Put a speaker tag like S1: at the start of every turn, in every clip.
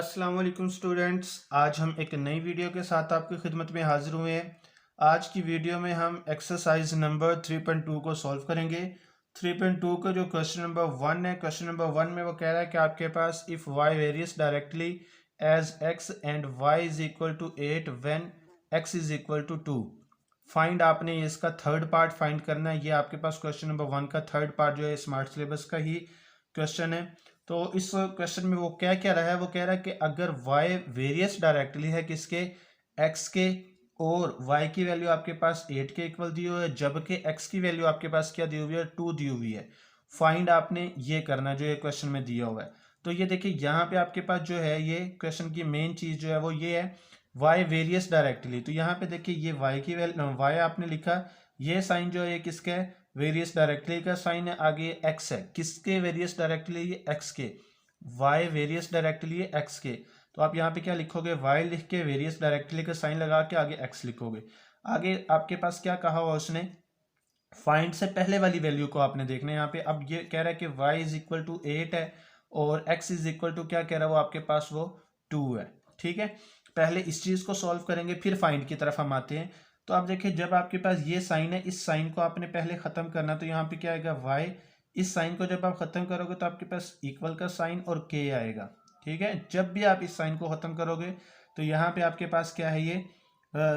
S1: अस्सलाम वालेकुम स्टूडेंट्स। आज हम एक नई वीडियो के साथ आपकी खिदमत में हाजिर हुए हैं। आज की वीडियो में हम एक्सरसाइज नंबर 3.2 को सॉल्व करेंगे। 3.2 का जो क्वेश्चन नंबर 1 है, क्वेश्चन नंबर 1 में वो कह रहा है कि आपके पास if Y varies directly as X and Y is equal to 8 when X is equal to 2। Find, आपने इसका थर्ड पार्ट फाइंड करना है। ये आपके पास क्वेश्चन नंबर 1 का थर्ड पार्ट जो है स्मार्ट सिलेबस का ही क्वेश्चन है। तो इस क्वेश्चन में वो क्या कह रहा है, वो कह रहा है कि अगर y वेरियस डायरेक्टली है किसके, x के, और y की वैल्यू आपके पास 8 के इक्वल दी हुई है, जबकि x की वैल्यू आपके पास क्या दी हुई है, 2 दी हुई है। फाइंड आपने ये करना जो ये क्वेश्चन में दिया हुआ है। तो ये देखिए यहाँ पे आपके पास जो है ये क्वेश्चन की मेन चीज जो है वो ये है, y वेरियस डायरेक्टली। तो यहाँ पे देखिए ये y की वैल्यू y आपने लिखा, ये साइन जो है ये किसका है, वेरियस डायरेक्टली का साइन है। आगे x है, किसके वेरियस डायरेक्टली, ये x के। y वेरियस डायरेक्टली है x के। तो आप यहाँ पे क्या लिखोगे, y लिख के वेरियस डायरेक्टली का साइन लगा के आगे x लिखोगे। आगे आपके पास क्या कहा हुआ उसने, फाइंड से पहले वाली वैल्यू को आपने देखना है यहाँ पे। अब ये कह रहा है कि y इज इक्वल टू 8 है और x इज इक्वल टू क्या कह रहा है वो आपके पास वो 2 है। ठीक है, पहले इस चीज को सॉल्व करेंगे फिर फाइंड की तरफ हम आते हैं। तो आप देखिए जब आपके पास ये साइन है, इस साइन को आपने पहले खत्म करना। तो यहाँ पे क्या आएगा y, इस साइन को जब आप खत्म करोगे तो आपके पास इक्वल का साइन और k आएगा। ठीक है, जब भी आप इस साइन को खत्म करोगे तो यहाँ पे आपके पास क्या है, ये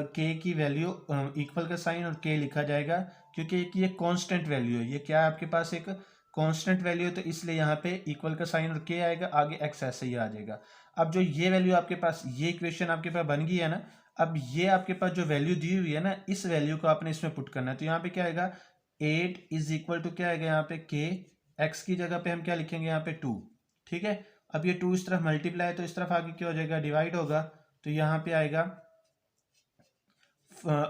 S1: k की वैल्यू इक्वल का साइन और k लिखा जाएगा, क्योंकि ये कांस्टेंट वैल्यू है। ये क्या है आपके पास, एक कांस्टेंट वैल्यू है, तो इसलिए यहाँ पे इक्वल का साइन और k आएगा, आगे x ऐसे ही आ जाएगा। अब जो ये वैल्यू आपके पास, ये इक्वेशन आपके पास बन गई है ना। अब ये आपके पास जो वैल्यू दी हुई है ना, इस वैल्यू को आपने इसमें पुट करना है। तो यहाँ पे क्या आएगा, 8 इज इक्वल टू क्या आएगा यहाँ पे k, x की जगह पे हम क्या लिखेंगे यहाँ पे 2। ठीक है, अब ये 2 इस तरफ मल्टीप्लाई, तो इस तरफ आगे क्या हो जाएगा, डिवाइड होगा। तो यहाँ पे आएगा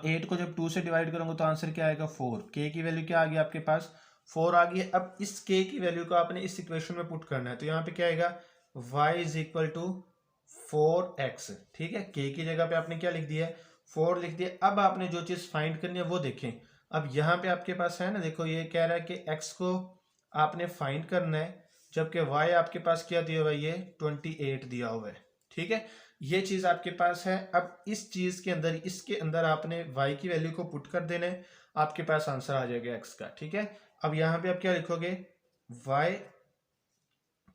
S1: 8 को जब 2 से डिवाइड करूंगा तो आंसर क्या आएगा 4। k की वैल्यू क्या आ गई आपके पास, 4 आ गई है। अब इस k की वैल्यू को आपने इस इक्वेशन में पुट करना है। तो यहाँ पे क्या आएगा, y is equal to 4x। ठीक है, k की जगह पे आपने क्या लिख दिया है, 4 लिख दिया। अब आपने जो चीज फाइंड करनी है वो देखें। अब यहाँ पे आपके पास है ना, देखो ये कह रहा है कि x को आपने फाइंड करना है, जबकि y आपके पास क्या दिया हुआ है, ये 28 दिया हुआ है। ठीक है, ये चीज आपके पास है। अब इस चीज के अंदर, इसके अंदर आपने y की वैल्यू को पुट कर देना है, आपके पास आंसर आ जाएगा x का। ठीक है, अब यहाँ पे आप क्या लिखोगे, y,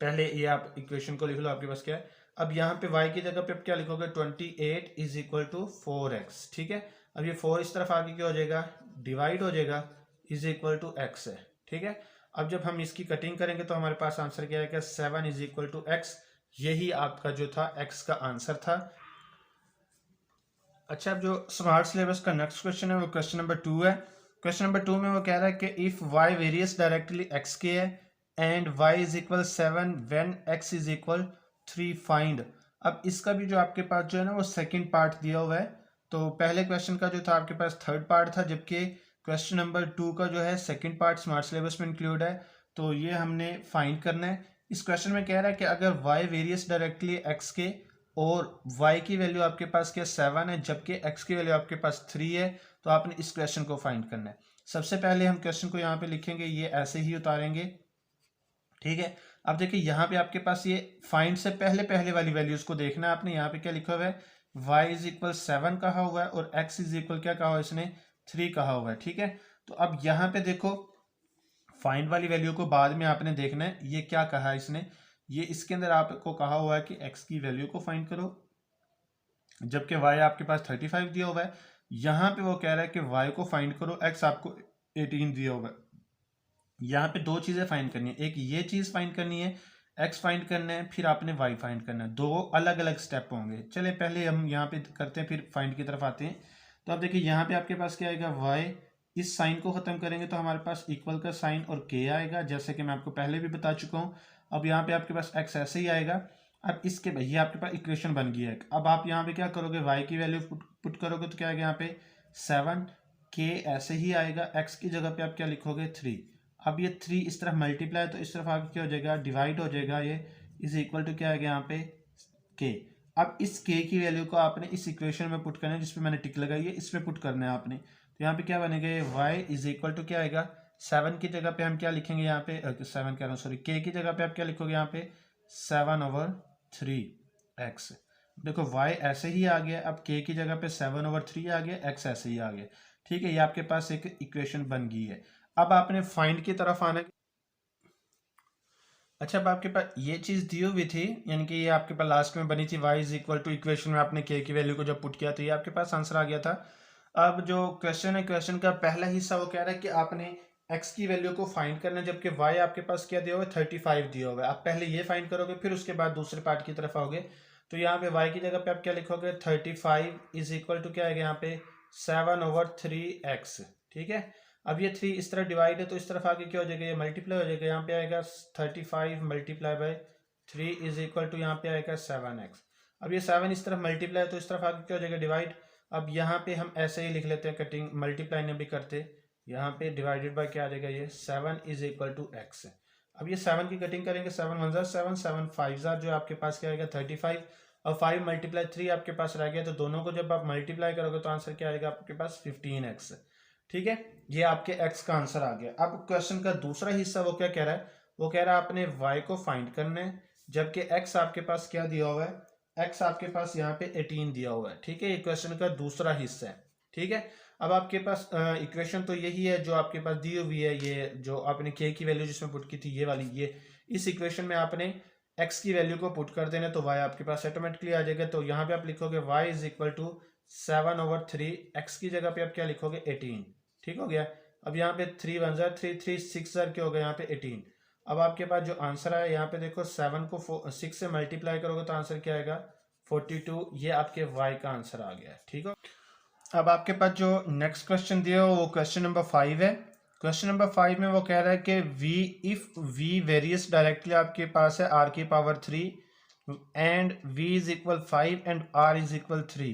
S1: पहले ये आप इक्वेशन को लिख लो, आपके पास क्या है। अब यहाँ पे y की जगह पे आप क्या लिखोगे, 28 इज इक्वल टू 4x। ठीक है, अब ये 4 इस तरफ आगे क्या हो जाएगा, डिवाइड हो जाएगा, इज इक्वल टू x है। ठीक है, अब जब हम इसकी कटिंग करेंगे तो हमारे पास आंसर क्या आएगा, 7 इज इक्वल टू x। यही आपका जो था x का आंसर था। अच्छा, अब जो स्मार्ट सिलेबस का नेक्स्ट क्वेश्चन है वो क्वेश्चन नंबर 2 है। क्वेश्चन नंबर 2 में वो कह रहा है कि if y various directly x के है and y is equal 7 when x is equal 3 find. अब इसका भी जो आपके पास जो है ना वो सेकंड पार्ट दिया हुआ है। तो पहले क्वेश्चन का जो था आपके पास थर्ड पार्ट था, जबकि क्वेश्चन नंबर 2 का जो है सेकंड पार्ट स्मार्ट सिलेबस में इंक्लूड है। तो ये हमने फाइंड करना है। इस क्वेश्चन में कह रहा है कि अगर y वेरियस डायरेक्टली x के और y की वैल्यू आपके पास क्या 7 है, जबकि x की वैल्यू आपके पास 3 है, तो आपने इस क्वेश्चन को फाइंड करना है। सबसे पहले हम क्वेश्चन को यहाँ पे लिखेंगे, ये ऐसे ही उतारेंगे। ठीक है, अब देखिए यहाँ पे आपके पास ये फाइंड से पहले पहले वाली वैल्यूज को देखना है आपने। यहाँ पे क्या लिखा हुआ है, y इज इक्वल 7 कहा हुआ है और x इज इक्वल क्या कहा हुआ है इसने, 3 कहा हुआ है। ठीक है, तो अब यहाँ पे देखो फाइंड वाली वैल्यू को बाद में आपने देखना है, ये क्या कहा है इसने, ये इसके अंदर आपको कहा हुआ है कि x की वैल्यू को फाइंड करो, जबकि y आपके पास 35 दिया हुआ है। यहाँ पे वो कह रहा है कि y को फाइंड करो, x आपको 18 दिया हुआ है। यहाँ पे दो चीजें फाइंड करनी है, एक ये चीज फाइंड करनी है, x फाइंड करना है, फिर आपने y फाइंड करना है। दो अलग अलग स्टेप होंगे। चले पहले हम यहाँ पे करते हैं, फिर फाइंड की तरफ आते हैं। तो अब देखिए यहाँ पे आपके पास क्या आएगा, y, इस साइन को खत्म करेंगे तो हमारे पास इक्वल का साइन और k आएगा, जैसे कि मैं आपको पहले भी बता चुका हूँ। अब यहाँ पे आपके पास x ऐसे ही आएगा। अब इसके ये आपके पास इक्वेशन बन गई है। अब आप यहाँ पे क्या करोगे, y की वैल्यू पुट करोगे तो क्या आएगा यहाँ पे 7, k ऐसे ही आएगा, x की जगह पे आप क्या लिखोगे 3। अब ये 3 इस तरफ मल्टीप्लाई, तो इस तरफ आगे क्या हो जाएगा, डिवाइड हो जाएगा, ये इज इक्वल टू क्या आएगा यहाँ पे k। अब इस k की वैल्यू को आपने इस इक्वेशन में पुट करना है, जिसपे मैंने टिक लगाई है, इसमें पुट करना है आपने। तो यहाँ पे क्या बनेगा, ये y इज इक्वल टू क्या आएगा, 7 की जगह पे हम क्या लिखेंगे यहाँ पे, 7 कह रहा हूँ सॉरी, k की जगह पे आप क्या लिखोगे यहाँ पे 7/3। एक्स। देखो y ऐसे ही आ गया, अब k की जगह पे 7/3 आ गया, x ऐसे ही आ गया। ठीक है, ये आपके पास एक इक्वेशन बन गई है। अब आपने फाइंड की तरफ आना। अच्छा, अब आपके पास ये चीज़ दी हुई थी, यानी कि ये आपके पास लास्ट में बनी थी y is equal to, equation में आपने k की वैल्यू को जब पुट किया तो ये आपके पास आंसर आ गया था। अब जो क्वेश्चन है, क्वेश्चन का पहला हिस्सा वो कह रहा है कि आपने x की वैल्यू को फाइंड करना है, जबकि y आपके पास क्या दिया हुआ है, 35 दिया हुआ है। आप पहले ये फाइंड करोगे, फिर उसके बाद दूसरे पार्ट की तरफ आओगे। तो यहाँ पे y की जगह पे आप क्या लिखोगे, 35 इज इक्वल टू क्या है यहाँ पे 7/3x। ठीक है, अब ये 3 इस तरह डिवाइड है तो इस तरफ आगे क्या हो जाएगा, ये मल्टीप्लाई हो जाएगा। यहाँ पे आएगा 35 multiply by 3 is equal to यहाँ पे आएगा 7x। अब ये 7 इस तरफ मल्टीप्लाई है तो इस तरफ आगे क्या हो जाएगा, डिवाइड। अब यहाँ पे हम ऐसे ही लिख लेते हैं, कटिंग मल्टीप्लाई नहीं भी करते, यहाँ पे डिवाइडेड बाय क्या आ जाएगा, ये 7 इज इक्वल टू x। अब ये 7 की कटिंग करेंगे, 7 1 जार 7, 7 5 जार जो आपके पास क्या आएगा 35, और 5 मल्टीप्लाई 3 आपके पास रह गया, तो दोनों को जब आप मल्टीप्लाई करोगे तो आंसर क्या आएगा आपके पास 15x। ठीक है, ये आपके x का आंसर आ गया। अब क्वेश्चन का दूसरा हिस्सा वो क्या कह रहा है, वो कह रहा है आपने y को फाइंड करना है, जबकि x आपके पास क्या दिया हुआ है, x आपके पास यहाँ पे 18 दिया हुआ है। ठीक है, ये क्वेश्चन का दूसरा हिस्सा है। ठीक है, अब आपके पास इक्वेशन तो यही है जो आपके पास दी हुई है, ये जो आपने k की वैल्यू जिसमें पुट की थी ये वाली, ये इस इक्वेशन में आपने x की वैल्यू को पुट कर देना तो y आपके पास ऑटोमेटिकली आ जाएगा। तो यहाँ पे आप लिखोगे y is equal to 7/3, x की जगह पे आप क्या लिखोगे 18। ठीक हो गया। अब यहाँ पे 3 1 जार 3, 3 6 जार क्या हो गया यहाँ पे 18। अब आपके पास जो आंसर आया यहाँ पे देखो, 7 को 6 से मल्टीप्लाई करोगे तो आंसर क्या आएगा 42। ये आपके y का आंसर आ गया। ठीक है, अब आपके पास जो नेक्स्ट क्वेश्चन दिया हो वो क्वेश्चन नंबर 5 है। क्वेश्चन नंबर 5 में वो कह रहा है कि v if v various directly आपके पास है r की power 3 and v is equal 5 and r is equal 3।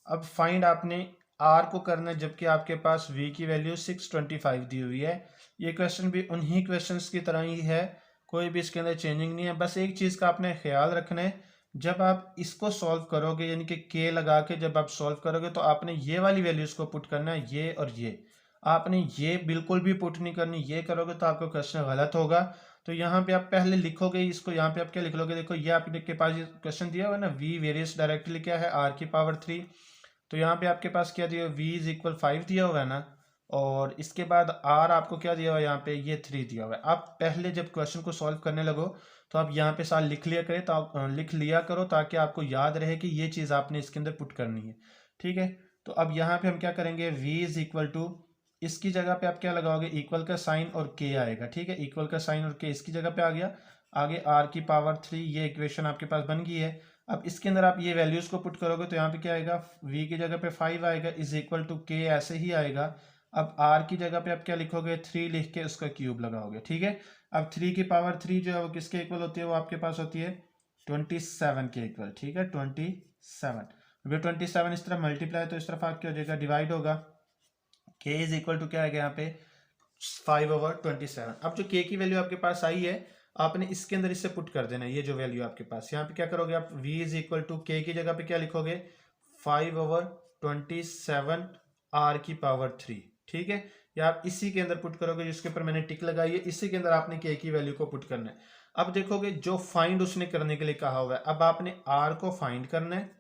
S1: अब फाइंड आपने r को करना है, जबकि आपके पास v की वैल्यू 625 दी हुई है। ये क्वेश्चन भी उन्हीं क्वेश्चंस की तरह ही है, कोई भी इसके अंदर चेंजिंग नहीं है। बस एक चीज़ का आपने ख्याल रखना है, जब आप इसको सॉल्व करोगे, यानी कि k लगा के जब आप सॉल्व करोगे तो आपने ये वाली वैल्यूज को पुट करना है, ये और ये। आपने ये बिल्कुल भी पुट नहीं करनी, ये करोगे तो आपका क्वेश्चन गलत होगा। तो यहाँ पे आप पहले लिखोगे इसको, यहाँ पे आप क्या लिख लोगे, देखो ये आपके पास क्वेश्चन दिया हुआ है ना, v वेरियस डायरेक्टली क्या है r की पावर 3। तो यहाँ पे आपके पास क्या दिया, v इज इक्वल 5 दिया हुआ है ना, और इसके बाद r आपको क्या दिया हुआ है, यहाँ पे ये 3 दिया हुआ है। आप पहले जब क्वेश्चन को सॉल्व करने लगो तो आप यहाँ पे साथ लिख लिया करें, तो लिख लिया करो ताकि आपको याद रहे कि ये चीज़ आपने इसके अंदर पुट करनी है। ठीक है, तो अब यहाँ पे हम क्या करेंगे, v इज इक्वल टू, इसकी जगह पे आप क्या लगाओगे, इक्वल का साइन और k आएगा। ठीक है, इक्वल का साइन और k इसकी जगह पे आ गया, आगे r की पावर 3, ये इक्वेशन आपके पास बन गई है। अब इसके अंदर आप ये वैल्यूज को पुट करोगे तो यहाँ पे क्या आएगा, v की जगह पे 5 आएगा इज इक्वल टू k ऐसे ही आएगा। अब r की जगह पे आप क्या लिखोगे, 3 लिख के उसका क्यूब लगाओगे। ठीक है, अब 3 की पावर 3 जो है वो किसके इक्वल होती है, वो आपके पास होती है 27 के इक्वल। ठीक है, 27। अब 27 इस तरफ मल्टीप्लाई तो इस तरफ आप क्या हो जाएगा, डिवाइड होगा। k इज इक्वल टू क्या आएगा यहाँ पे 5/27। अब जो k की वैल्यू आपके पास आई है, आपने इसके अंदर इससे पुट कर देना है, ये जो वैल्यू आपके पास यहाँ पे क्या करोगे आप, v is equal to k की जगह पे क्या लिखोगे 5/27 r की पावर 3। ठीक है, या आप इसी के अंदर पुट करोगे, जिसके ऊपर मैंने टिक लगाई है, इसी के अंदर आपने k की वैल्यू को पुट करना है। अब देखोगे जो फाइंड उसने करने के लिए कहा हुआ है, अब आपने r को फाइंड करना है,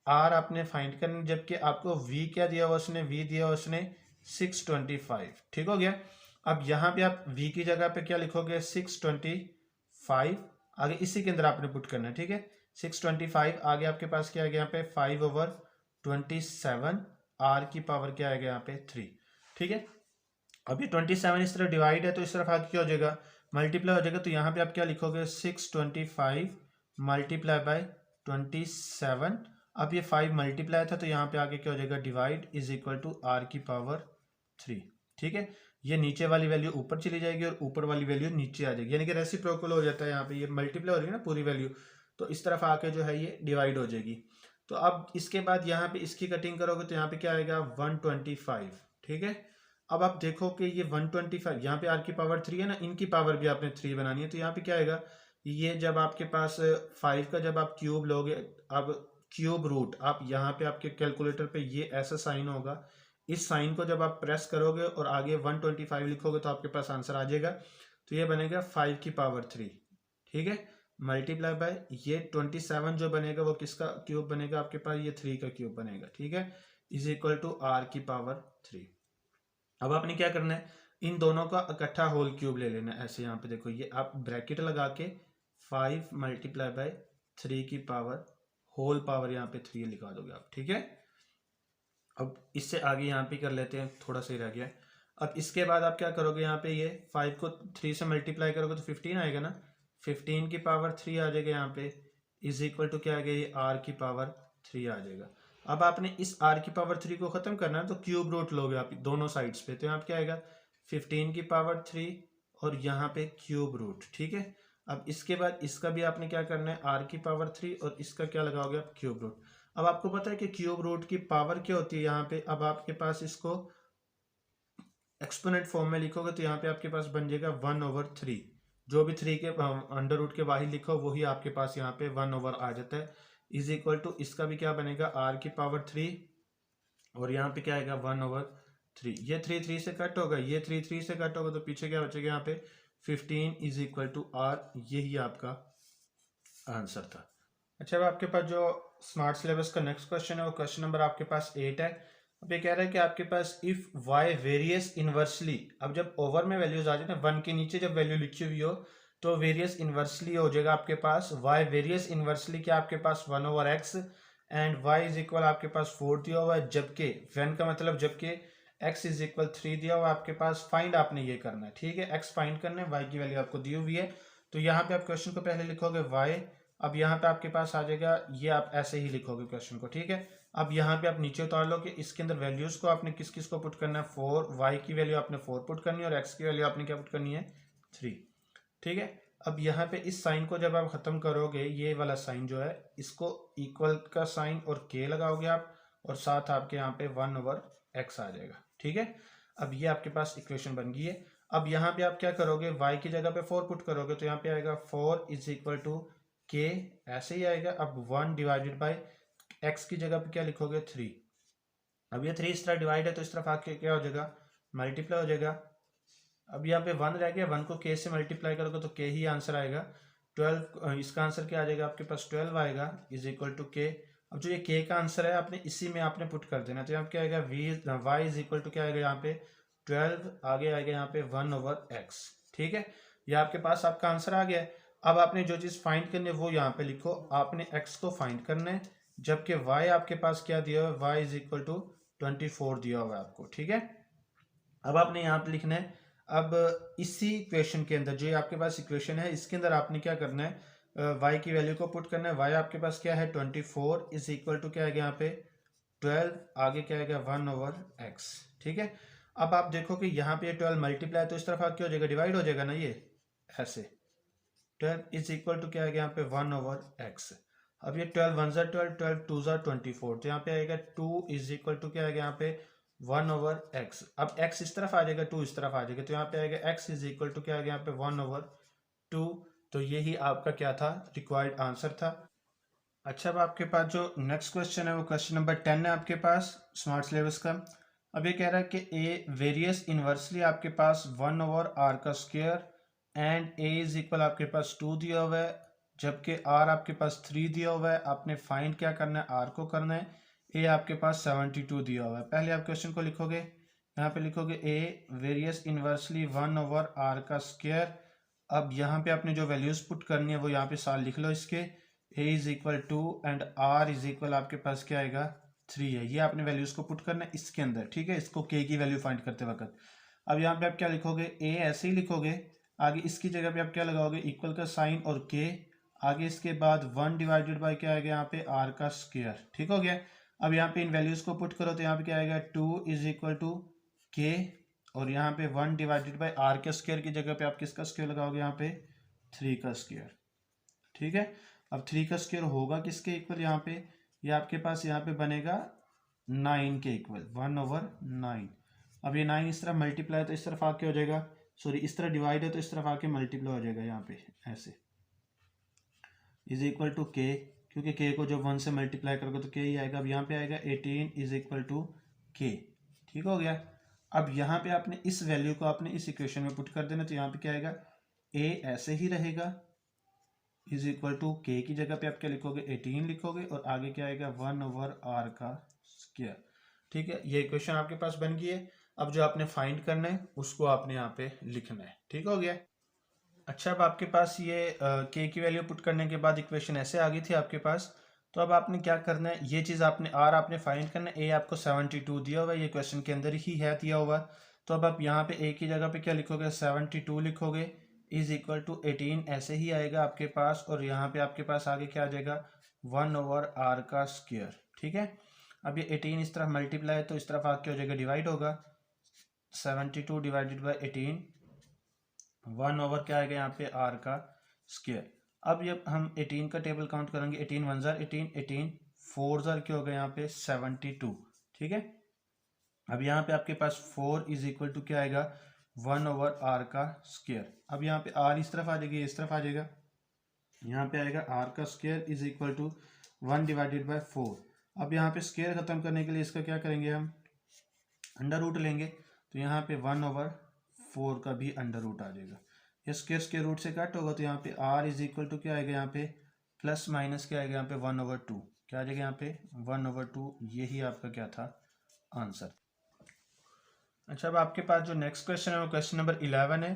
S1: r आपने फाइंड करना है, जबकि आपको v क्या दिया हुआ उसने, v दिया हुआ उसने 625। ठीक हो गया। अब यहाँ पे आप v की जगह पे क्या लिखोगे 625, आगे इसी के अंदर आपने पुट करना है। ठीक है, 625 आगे आपके पास क्या आएगा यहाँ पे 5/27 r की पावर क्या आएगा यहाँ पे 3। ठीक है, अब ये 27 इस तरह डिवाइड है तो इस तरफ आगे क्या हो जाएगा, मल्टीप्लाई हो जाएगा। तो यहाँ पे आप क्या लिखोगे 625 मल्टीप्लाई बाय 27। अब ये 5 मल्टीप्लाई था तो यहाँ पे आगे क्या हो जाएगा, divide is equal to r की पावर 3। ठीक है, ये नीचे वाली वैल्यू ऊपर चली जाएगी और ऊपर वाली वैल्यू नीचे आ जाएगी, यानी कि रेसिप्रोकल हो जाता है। यहाँ पे ये मल्टीप्लाई हो रही है ना पूरी वैल्यू, तो इस तरफ आके जो है ये डिवाइड हो जाएगी। तो अब इसके बाद यहाँ पे इसकी कटिंग करोगे तो यहाँ पे क्या आएगा 125। ठीक है, अब आप देखो कि ये 125, यहाँ पे r की पावर 3 है ना, इनकी पावर भी आपने 3 बनानी है। तो यहाँ पे क्या आएगा, ये जब आपके पास 5 का जब आप क्यूब लोगे, अब क्यूब रूट, आप यहाँ पे आपके कैलकुलेटर पे ये ऐसा साइन होगा, इस साइन को जब आप प्रेस करोगे और आगे 125 लिखोगे तो आपके पास आंसर आ जाएगा। तो ये बनेगा 5 की पावर 3। ठीक है, मल्टीप्लाई बाय ये 27 जो बनेगा वो किसका क्यूब बनेगा आपके पास, ये 3 का क्यूब बनेगा, ठीक है, इज इक्वल टू आर की पावर 3। अब आपने क्या करना है, इन दोनों का इकट्ठा होल क्यूब ले लेना है। ऐसे यहाँ पे देखो, ये आप ब्रैकेट लगा के 5 मल्टीप्लाई बाय 3 की पावर होल पावर यहाँ पे 3 लिखा दोगे आप, ठीक है। अब इससे आगे यहाँ पे कर लेते हैं, थोड़ा सा ही रह गया। अब इसके बाद आप क्या करोगे, यहाँ पे ये 5 को 3 से मल्टीप्लाई करोगे तो 15 आएगा ना, 15 की पावर 3 आ जाएगा यहाँ पे, इज इक्वल टू क्या आएगा, ये आर की पावर 3 आ जाएगा। अब आपने इस आर की पावर 3 को खत्म करना है तो क्यूब रूट लोगे आप दोनों साइड्स पे, तो यहाँ पे क्या आएगा 15 की पावर 3 और यहाँ पे क्यूब रूट, ठीक है। अब इसके बाद इसका भी आपने क्या करना है, आर की पावर 3 और इसका क्या लगाओगे आप, क्यूब रूट। अब आपको पता है कि क्यूब रूट की पावर क्या होती है यहाँ पे, अब आपके पास इसको एक्सपोनेंट फॉर्म में लिखोगे तो यहाँ पे आपके पास बन जाएगा 1/3, जो भी 3 के अंडर रूट के बाहर लिखो वही आपके पास यहाँ पे 1 आ जाता है, इज इक्वल टू इसका भी क्या बनेगा, आर की पावर 3 और यहाँ पे क्या आएगा 1/3। ये 3 3 से कट होगा, ये 3 3 से कट होगा तो पीछे क्या बचेगा यहाँ पे 15 इज इक्वल टू आर, यही आपका आंसर था। अच्छा, अब आपके पास जो स्मार्ट सिलेबस का नेक्स्ट क्वेश्चन है वो क्वेश्चन नंबर आपके पास 8 है। अब ये कह रहा है कि आपके पास इफ y वेरियस इनवर्सली, अब जब ओवर में वैल्यूज आ जाए ना, 1 के नीचे जब वैल्यू लिखी हुई हो तो वेरियस इनवर्सली हो जाएगा आपके पास, y वेरियस इनवर्सली क्या आपके पास 1/x and y is equal आपके पास 4 दिया हुआ है, जबकि when का मतलब जबकि x इज इक्वल 3 दिया हुआ है आपके पास, फाइंड आपने ये करना है, ठीक है, x फाइंड करना है, y की वैल्यू आपको दी हुई है। तो यहाँ पे आप क्वेश्चन को पहले लिखोगे y, अब यहाँ पे आपके पास आ जाएगा, ये आप ऐसे ही लिखोगे क्वेश्चन को, ठीक है। अब यहाँ पे आप नीचे उतार लो कि इसके अंदर वैल्यूज को आपने किस किस को पुट करना है, 4, y की वैल्यू आपने 4 पुट करनी है और x की वैल्यू आपने क्या पुट करनी है, 3, ठीक है। अब यहाँ पे इस साइन को जब आप खत्म करोगे, ये वाला साइन जो है इसको इक्वल का साइन और k लगाओगे आप, और साथ आपके यहाँ पे 1/x आ जाएगा, ठीक है। अब ये आपके पास इक्वेशन बन गई है। अब यहाँ पे आप क्या करोगे, y की जगह पे 4 पुट करोगे तो यहाँ पे आएगा 4 इज इक्वल टू k, ऐसे ही आएगा। अब 1 डिवाइडेड बाई x की जगह पे क्या लिखोगे 3, अब ये 3 इस तरह डिवाइड है तो इस तरफ आके क्या हो जाएगा, मल्टीप्लाई हो जाएगा। अब यहाँ पे 1 रह गया, 1 को k से मल्टीप्लाई करोगे तो k ही आंसर आएगा, 12, इसका आंसर क्या आ जाएगा आपके पास 12 आएगा, इज इक्वल टू k। अब जो ये k का आंसर है आपने इसी में आपने पुट कर देना, तो यहाँ पे क्या आएगा y इज इक्वल टू क्या आएगा यहाँ पे 12, आगे आएगा यहाँ पे 1/x, ठीक है। ये आपके पास आपका आंसर आ गया है। अब आपने जो चीज़ फाइंड करनी है वो यहाँ पे लिखो, आपने x को फाइंड करना है, जबकि y आपके पास क्या दिया हुआ है, y इज इक्वल टू 24 दिया हुआ है आपको, ठीक है। अब आपने यहाँ पे लिखना है, अब इसी इक्वेशन के अंदर जो आपके पास इक्वेशन है इसके अंदर आपने क्या करना है, y की वैल्यू को पुट करना है। y आपके पास क्या है 24 इज इक्वल टू क्या आएगा यहाँ पे 12, आगे क्या आएगा 1/x, ठीक है। अब आप देखो कि यहाँ पे 12 मल्टीप्लाई तो इस तरफ आके हो जाएगा, डिवाइड हो जाएगा ना, ये ऐसे 12 इज इक्वल टू क्या आएगा यहाँ पे 1/x। अब ये 12 1 ज़ा 12, 12 2 ज़ा 24, तो यहाँ पे आएगा 2 इज इक्वल टू क्या आएगा यहाँ पे 1/x। अब x इस तरफ आ जाएगा, 2 इस तरफ आ जाएगा, तो यहाँ पे आएगा x इज इक्वल टू क्या आएगा यहाँ पे 1/2। तो यही आपका क्या था, रिक्वायर्ड आंसर था। अच्छा, अब आपके पास जो नेक्स्ट क्वेश्चन है वो क्वेश्चन नंबर 10 है आपके पास स्मार्ट सिलेबस का। अब ये कह रहा है कि ए वेरियस इनवर्सली आपके पास 1/r का square and A is equal आपके पास 2 दिया हुआ है, जबकि आर आपके पास 3 दिया हुआ है। आपने फाइंड क्या करना है, आर को करना है। ए आपके पास 72 दिया हुआ है। पहले आप क्वेश्चन को लिखोगे, यहाँ पे लिखोगे ए वेरियस इनवर्सली 1/r का स्क्वायर। अब यहाँ पे आपने जो वैल्यूज पुट करनी है वो यहाँ पे साल लिख लो इसके, a is equal 2 and r is equal आपके पास क्या आएगा 3 है। ये आपने वैल्यूज को पुट करना है इसके अंदर, ठीक है, इसको k की वैल्यू फाइंड करते वक्त। अब यहाँ पे आप क्या लिखोगे, a ऐसे ही लिखोगे, आगे इसकी जगह पे आप क्या लगाओगे, इक्वल का साइन और k, आगे इसके बाद 1 डिवाइडेड बाई क्या आएगा यहाँ पे r का स्क्वायर, ठीक हो गया। अब यहाँ पे इन वैल्यूज को पुट करो तो यहाँ पे क्या आएगा 2 इज इक्वल टू k, और यहाँ पे 1 डिवाइडेड बाई r के स्क्वायर की जगह पे आप किसका स्क्वायर लगाओगे यहाँ पे 3 का स्क्वायर, ठीक है। अब 3 का स्क्वायर होगा किसके इक्वल, यहाँ पे ये आपके पास यहाँ पे बनेगा 9 के इक्वल, 1/9। अब ये 9 इस तरफ मल्टीप्लाई तो इस तरफ आके हो जाएगा, सॉरी इस तरफ डिवाइड है तो इस तरफ आके मल्टीप्लाई हो जाएगा यहाँ पे ऐसे, इज इक्वल टू के, क्योंकि के को जब 1 से मल्टीप्लाई करोगे तो के ही आएगा। अब यहाँ पे आएगा 18 इज इक्वल टू के, ठीक हो गया। अब यहाँ पे आपने इस वैल्यू को आपने इस इक्वेशन में पुट कर देना, तो यहाँ पे क्या आएगा, ए ऐसे ही रहेगा, इज इक्वल टू के की जगह पे आप क्या लिखोगे 18 लिखोगे और आगे क्या आएगा 1/r का स्क्वायर। ठीक है, ये इक्वेशन आपके पास बन गई है। अब जो आपने फाइंड करना है उसको आपने यहाँ पे लिखना है। ठीक हो गया। अच्छा, अब आपके पास ये के की वैल्यू पुट करने के बाद इक्वेशन ऐसे आ गई थी आपके पास। तो अब आपने क्या करना है, ये चीज़ आपने आर आपने फाइंड करना है। ए आपको 72 दिया हुआ है, ये क्वेश्चन के अंदर ही है दिया हुआ। तो अब आप यहाँ पे ए की जगह पे क्या लिखोगे 72 लिखोगे इज इक्वल टू 18 ऐसे ही आएगा आपके पास। और यहाँ पे आपके पास आगे क्या आ जाएगा 1/r का स्क्वायर। ठीक है, अब ये 18 इस तरफ मल्टीप्लाई है तो इस तरफ आके हो जाएगा डिवाइड होगा 72 डिवाइडेड बाई 18 1/, क्या आएगा यहाँ पे r का स्क्वायर। अब जब हम 18 का टेबल काउंट करेंगे 18 1 जार 18 18 4 जार क्या होगा यहाँ पे 72। ठीक है, अब यहाँ पे आपके पास 4 इज इक्वल टू क्या आएगा 1/r का स्क्वायर। अब यहाँ पे r इस तरफ आ जाएगी इस तरफ आ जाएगा, यहाँ पे आएगा r का square is equal to 1 divided by 4। अब यहाँ पे स्क्वायर खत्म करने के लिए इसका क्या करेंगे हम अंडर रूट लेंगे। तो यहाँ पे 1/4 का भी अंडर रूट आ जाएगा। ये स्क्वायर के रूट से कट होगा तो यहाँ पे r इज इक्वल टू क्या आएगा यहाँ पे प्लस माइनस क्या आएगा यहाँ पे 1/2 क्या आ जाएगा यहाँ पे 1/2। यही आपका क्या था आंसर। अच्छा, अब आपके पास जो नेक्स्ट क्वेश्चन है वो क्वेश्चन नंबर 11 है।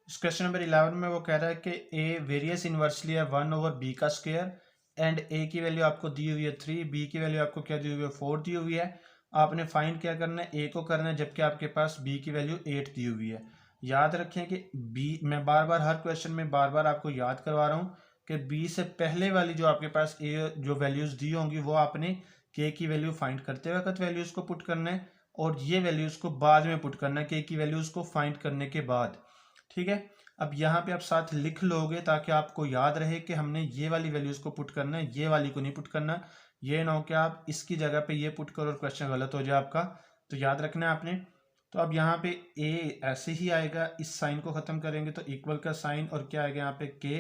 S1: इस क्वेश्चन नंबर 11 में वो कह रहा है कि ए वेरियस इनवर्सली है 1/b का स्क्वायर एंड ए की वैल्यू आपको दी हुई है 3, बी की वैल्यू आपको क्या दी हुई है 4 दी हुई है। आपने फाइंड क्या करना है ए को करना है, जबकि आपके पास बी की वैल्यू 8 दी हुई है। याद रखें कि बी, मैं बार बार हर क्वेश्चन में बार बार आपको याद करवा रहा हूँ कि बी से पहले वाली जो आपके पास ए जो वैल्यूज दी होंगी वो आपने के की वैल्यू फाइंड करते वक्त वैल्यूज को पुट करना है और ये वैल्यूज को बाद में पुट करना है के की वैल्यूज को फाइंड करने के बाद। ठीक है, अब यहाँ पे आप साथ लिख लोगे ताकि आपको याद रहे कि हमने ये वाली वैल्यूज को पुट करना है, ये वाली को नहीं पुट करना। ये ना हो कि आप इसकी जगह पे ये पुट करो और क्वेश्चन गलत हो जाए आपका, तो याद रखना है आपने। तो अब यहाँ पे ए ऐसे ही आएगा, इस साइन को खत्म करेंगे तो इक्वल का साइन और क्या आएगा यहाँ पे के।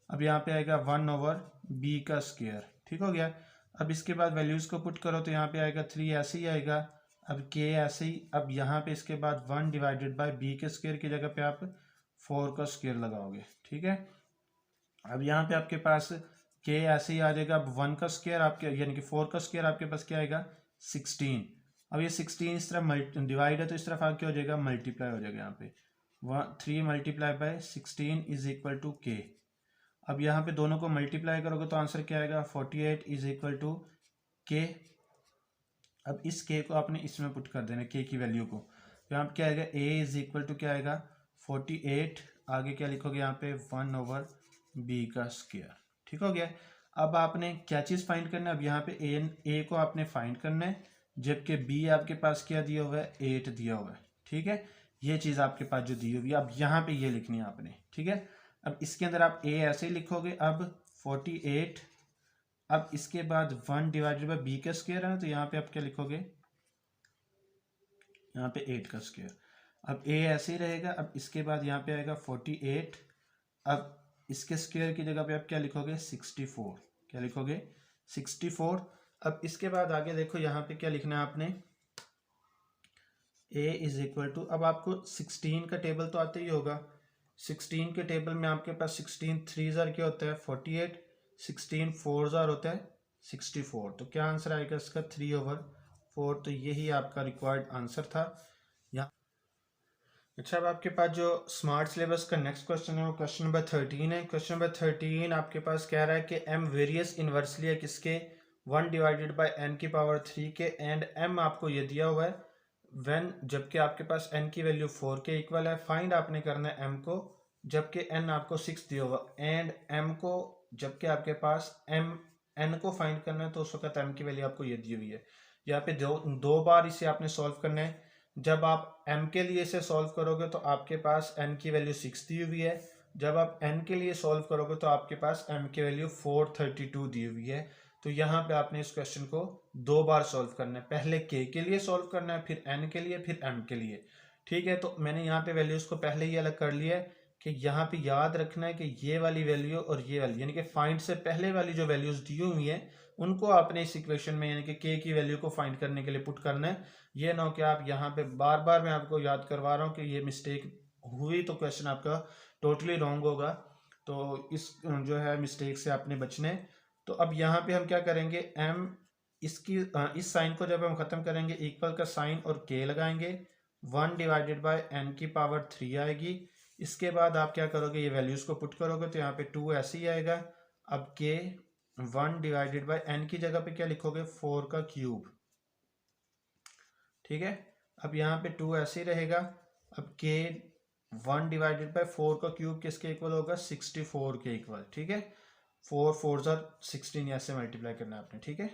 S1: अब यहाँ पे आएगा 1/b का स्क्वायर। ठीक हो गया। अब इसके बाद वैल्यूज को पुट करो तो यहाँ पे आएगा 3 ऐसे ही आएगा, अब के ऐसे ही। अब यहाँ पे इसके बाद 1 डिवाइडेड बाई बी के स्क्वायर की जगह पे आप 4 का स्क्वायर लगाओगे। ठीक है, अब यहाँ पे आपके पास के ऐसे ही आ जाएगा। अब 1 का स्क्वायर आपके यानी कि 4 का स्क्वायर आपके पास क्या आएगा 16। अब ये 16 इस तरफ डिवाइड है तो इस तरफ आके हो जाएगा मल्टीप्लाई हो जाएगा यहाँ पे 3 multiply by 16 is equal to K. अब यहाँ पे दोनों को मल्टीप्लाई करोगे तो आंसर क्या आएगा 48 इज इक्वल टू के। अब इस के को आपने इसमें पुट कर देना के की वैल्यू को, तो यहाँ पे क्या आएगा ए इज इक्वल टू क्या आएगा 48। आगे क्या लिखोगे यहाँ पे 1/b का स्क्वायर। ठीक हो गया। अब आपने क्या चीज़ फाइंड करना है, अब यहाँ पे ए को आपने फाइंड करना है, जबकि बी आपके पास क्या दिया हुआ है 8 दिया हुआ है। ठीक है, ये चीज़ आपके पास जो दी हुई है अब यहाँ पे ये लिखनी है आपने। ठीक है, अब इसके अंदर आप ए ऐसे ही लिखोगे। अब 48, अब इसके बाद 1 डिवाइडेड बाई बी का स्क्वायर है ना, तो यहाँ पे आप क्या लिखोगे यहाँ पे 8 का स्क्वायर। अब ए ऐसे ही रहेगा। अब इसके बाद यहाँ पे आएगा 48, अब इसके स्क्वायर की जगह पे आप क्या लिखोगे 64। क्या लिखोगे 64। अब इसके बाद आगे देखो यहाँ पे क्या लिखना है आपने a इज इक्वल टू, अब आपको 16 का टेबल तो आते ही होगा। 16 के टेबल में आपके पास 16 3 जार क्या होता है 48, 16 4 जार होता है 64। तो क्या आंसर आएगा इसका 3/4। तो यही आपका रिक्वायर्ड आंसर था यहाँ। अच्छा, अब आपके पास जो स्मार्ट सिलेबस का नेक्स्ट क्वेश्चन है वो क्वेश्चन नंबर 13 है। क्वेश्चन नंबर 13 आपके पास कह रहा है कि m वेरियस इनवर्सली है किसके 1 डिवाइडेड बाई n की पावर 3 के एंड m आपको ये दिया हुआ है व्हेन, जबकि आपके पास n की वैल्यू 4 के इक्वल है। फाइंड आपने करना है m को, जबकि n आपको 6 दिया हुआ एंड m को, जबकि आपके पास n को फाइंड करना है तो उस वक्त m की वैल्यू आपको ये दी हुई है। यहाँ पे दो बार इसे आपने सॉल्व करना है। जब आप m के लिए इसे सॉल्व करोगे तो आपके पास n की वैल्यू 6 दी हुई है। जब आप n के लिए सॉल्व करोगे तो आपके पास m की वैल्यू 432 दी हुई है। तो यहाँ पे आपने इस क्वेश्चन को दो बार सॉल्व करना है, पहले k के लिए सॉल्व करना है, फिर n के लिए, फिर m के लिए। ठीक है, तो मैंने यहाँ पे वैल्यूज को पहले ही अलग कर लिया है कि यहाँ पे याद रखना है कि ये वाली वैल्यू और ये वाली यानी कि फाइंड से पहले वाली जो वैल्यूज दी हुई है उनको आपने इस इक्वेशन में यानी कि के की वैल्यू को फाइंड करने के लिए पुट करना है। ये ना हो कि आप यहाँ पे बार बार मैं आपको याद करवा रहा हूँ कि ये मिस्टेक हुई तो क्वेश्चन आपका टोटली रॉन्ग होगा। तो इस जो है मिस्टेक से आपने बचना है। तो अब यहाँ पे हम क्या करेंगे, m इसकी इस साइन को जब हम ख़त्म करेंगे, इक्वल का साइन और k लगाएंगे, 1 डिवाइडेड बाय n की पावर 3 आएगी। इसके बाद आप क्या करोगे, ये वैल्यूज़ को पुट करोगे तो यहाँ पे 2 ऐसे ही आएगा। अब k 1 डिवाइडेड बाय n की जगह पे क्या लिखोगे, 4 का क्यूब, ठीक है। अब यहाँ पे 2 ऐसे ही रहेगा। अब k 1 डिवाइडेड बाय 4 का क्यूब किसके इक्वल होगा, 64 के इक्वल, ठीक है। 4 4 ज़ा 16 ऐसे मल्टीप्लाई करना है आपने, ठीक है।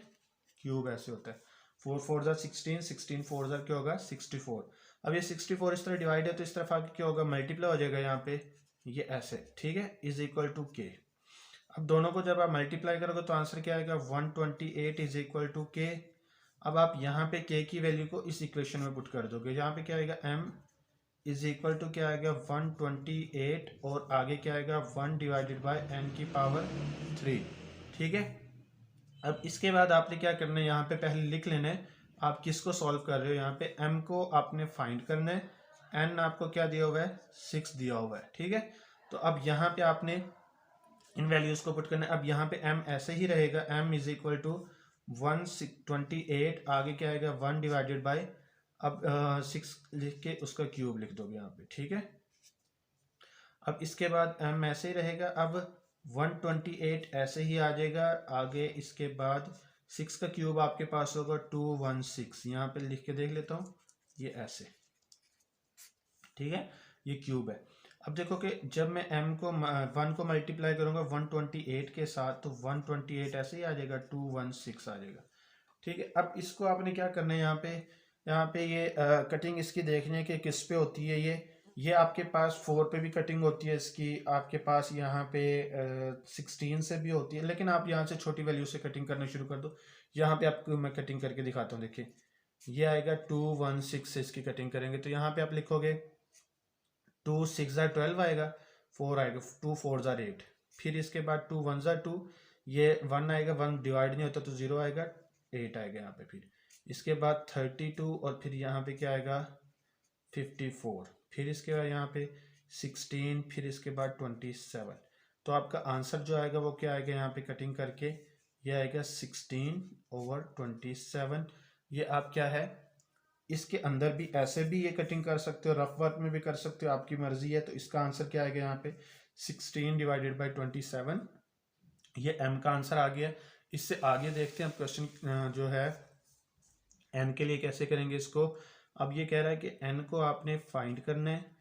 S1: क्यूब ऐसे होता है, 4 4 ज़ा 16, 16 4 ज़ा क्या होगा 64। अब ये 64 इस तरह डिवाइड है तो इस तरफ आके क्या होगा, मल्टीप्लाई हो जाएगा यहाँ पे, ये ऐसे, ठीक है, इज इक्वल टू के। अब दोनों को जब आप मल्टीप्लाई करोगे तो आंसर क्या आएगा, 128 इज इक्वल टू के। अब आप यहाँ पे के की वैल्यू को इस इक्वेशन में पुट कर दोगे, यहाँ पे क्या आएगा, m इज इक्वल टू क्या आएगा 128 और आगे क्या आएगा 1 डिवाइडेड बाय n की पावर 3, ठीक है। अब इसके बाद आपने क्या करना है, यहाँ पे पहले लिख लेना है आप किसको सॉल्व कर रहे हो। यहाँ पे m को आपने फाइंड करना है, n आपको क्या दिया हुआ है, 6 दिया हुआ है, ठीक है। तो अब यहाँ पे आपने इन वैल्यूज को पुट करना है। अब यहाँ पे m ऐसे ही रहेगा, m इज इक्वल टू 128, आगे क्या आएगा 1 डिवाइडेड बाय, अब 6 लिख के उसका क्यूब लिख दोगे यहाँ पे, ठीक है। अब इसके बाद m ऐसे ही रहेगा, अब 128 ऐसे ही आ जाएगा, आगे इसके बाद 6 का क्यूब आपके पास होगा 216, यहाँ पे लिख के देख लेता हूँ, ये ऐसे, ठीक है, ये क्यूब है। अब देखो कि जब मैं m को 1 को मल्टीप्लाई करूंगा 128 के साथ तो 128 ऐसे ही आ जाएगा, 216 आ जाएगा, ठीक है। अब इसको आपने क्या करना है, यहाँ पे ये कटिंग इसकी देखने के किस पे होती है, ये आपके पास 4 पे भी कटिंग होती है इसकी, आपके पास यहाँ पे 16 से भी होती है, लेकिन आप यहाँ से छोटी वैल्यू से कटिंग करना शुरू कर दो। यहाँ पे आपको मैं कटिंग करके दिखाता हूँ, देखिए ये आएगा 216 से इसकी कटिंग करेंगे तो यहाँ पे आप लिखोगे 2 6 ज़ा 12 आएगा, 4 आएगा, 2 4 ज़ा 8, फिर इसके बाद 2 1 ज़ा 2, ये 1 आएगा, 1 डिवाइड नहीं होता तो 0 आएगा, 8 आएगा यहाँ पे, फिर इसके बाद 32 और फिर यहाँ पे क्या आएगा 54, फिर इसके बाद यहाँ पे 16, फिर इसके बाद 27। तो आपका आंसर जो आएगा वो क्या आएगा, यहाँ पे कटिंग करके ये आएगा 16/27। ये आप क्या है, इसके अंदर भी ऐसे भी ये कटिंग कर सकते हो, रफ वर्क में भी कर सकते हो, आपकी मर्जी है। तो इसका आंसर क्या आएगा यहाँ पे 16/27, ये m का आंसर आ गया। इससे आगे देखते हैं अब क्वेश्चन जो है n के लिए कैसे करेंगे इसको। अब ये कह रहा है कि n को आपने फाइंड करना है,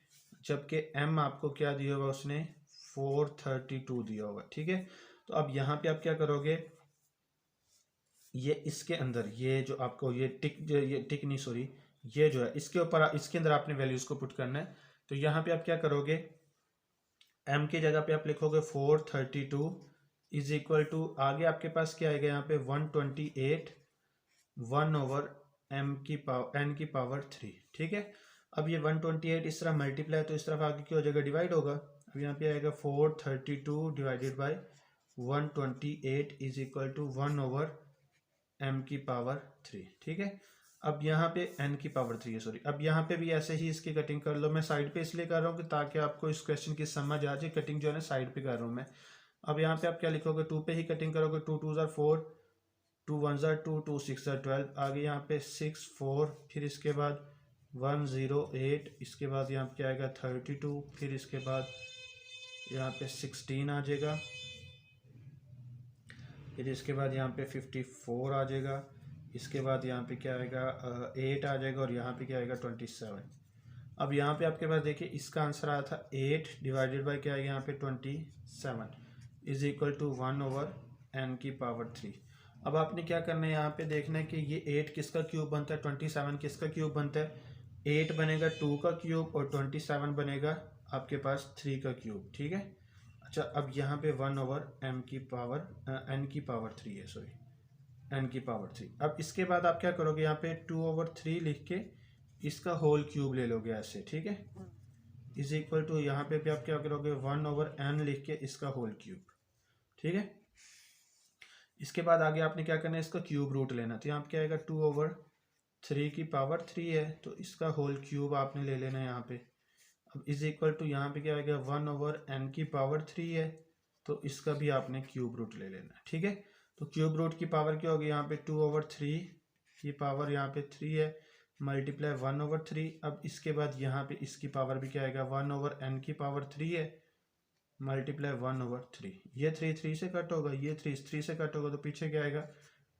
S1: जबकि m आपको क्या दिया होगा, उसने 432 दिया होगा, ठीक है। तो अब यहाँ पे आप क्या करोगे, ये इसके अंदर ये जो आपको ये टिक नहीं सॉरी, ये जो है इसके ऊपर इसके अंदर आपने वैल्यूज को पुट करना है। तो यहाँ पे आप क्या करोगे, m की जगह पे आप लिखोगे 432 इज इक्वल टू, आगे आपके पास क्या आएगा यहाँ पे 128 1/m की पावर n की पावर 3, ठीक है। अब ये 128 इस तरह मल्टीप्लाई तो इस तरफ आगे क्या हो जाएगा, डिवाइड होगा। अब यहाँ पे आएगा 432 divided by 128 is equal to 1/m की पावर 3, ठीक है। अब यहाँ पे n की पावर 3 है, सॉरी। अब यहाँ पे भी ऐसे ही इसकी कटिंग कर लो, मैं साइड पे इसलिए कर रहा हूँ कि ताकि आपको इस क्वेश्चन की समझ आ जाए, कटिंग जो है ना साइड पे कर रहा हूँ मैं। अब यहाँ पे आप क्या लिखोगे, 2 पे ही कटिंग करोगे, 2 2 ज़ा 4, 2 1 ज़ा 2, 2 6 ज़ा 12, आगे यहाँ पे 6 4, फिर इसके बाद 108, इसके बाद यहाँ पे क्या आएगा 32, फिर इसके बाद यहाँ पे 16 आ जाएगा, फिर इसके बाद यहाँ पे 54 आ जाएगा, इसके बाद यहाँ पे क्या आएगा 8 आ जाएगा, और यहाँ पे क्या आएगा 27। अब यहाँ पे आपके पास देखिए इसका आंसर आया था 8 डिवाइडेड बाई क्या आएगा यहाँ पे 27 इज इक्वल टू 1/n की पावर 3। अब आपने क्या करना है, यहाँ पे देखना है कि ये 8 किसका क्यूब बनता है, 27 किसका क्यूब बनता है। 8 बनेगा 2 का क्यूब और 27 बनेगा आपके पास 3 का क्यूब, ठीक है। अच्छा, अब यहाँ पे 1/m की पावर n की पावर 3 है, सॉरी n की पावर 3। अब इसके बाद आप क्या करोगे, यहाँ पे 2/3 लिख के इसका होल क्यूब ले लोगे ऐसे, ठीक है, इज इक्वल टू यहाँ पे भी आप क्या करोगे 1/n लिख के इसका होल क्यूब, ठीक है। इसके बाद आगे आपने क्या करना है, इसका क्यूब रूट लेना। तो यहाँ पे क्या आएगा 2/3 की पावर 3 है, तो इसका होल क्यूब आपने ले लेना है यहाँ पे। अब इज इक्वल टू यहाँ पे क्या हो गया 1/n की पावर 3 है, तो इसका भी आपने क्यूब रूट ले लेना है। ठीक है, तो क्यूब रूट की पावर क्या होगी, यहाँ पे 2/3 की पावर यहाँ पे 3 है, मल्टीप्लाई 1/3। अब इसके बाद यहाँ पे इसकी पावर भी क्या आएगा 1/n की पावर 3 है, मल्टीप्लाई 1/3। ये 3 से कट होगा, ये 3 से कट होगा, तो पीछे क्या आएगा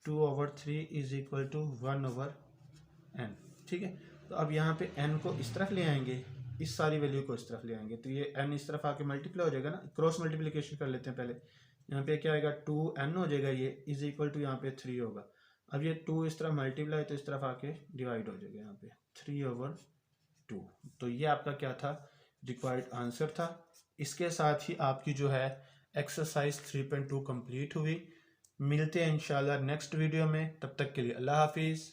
S1: 2/3 इज इक्वल टू 1/n। ठीक है, तो अब यहाँ पे n को इस तरफ ले आएंगे, इस सारी वैल्यू को इस तरफ ले आएंगे, तो ये n इस तरफ आके मल्टीप्लाई हो जाएगा ना, क्रॉस मल्टीप्लिकेशन कर लेते हैं पहले। यहाँ पे क्या आएगा 2n हो जाएगा, ये इज इक्वल टू यहाँ पे 3 होगा। अब ये 2 इस तरफ मल्टीप्लाई तो इस तरफ आके डिवाइड हो जाएगा, यहाँ पे 3/2। तो ये आपका क्या था, रिक्वायर्ड आंसर था। इसके साथ ही आपकी जो है एक्सरसाइज 3.2 कंप्लीट हुई। मिलते हैं इंशाल्लाह नेक्स्ट वीडियो में, तब तक के लिए अल्लाह हाफिज़।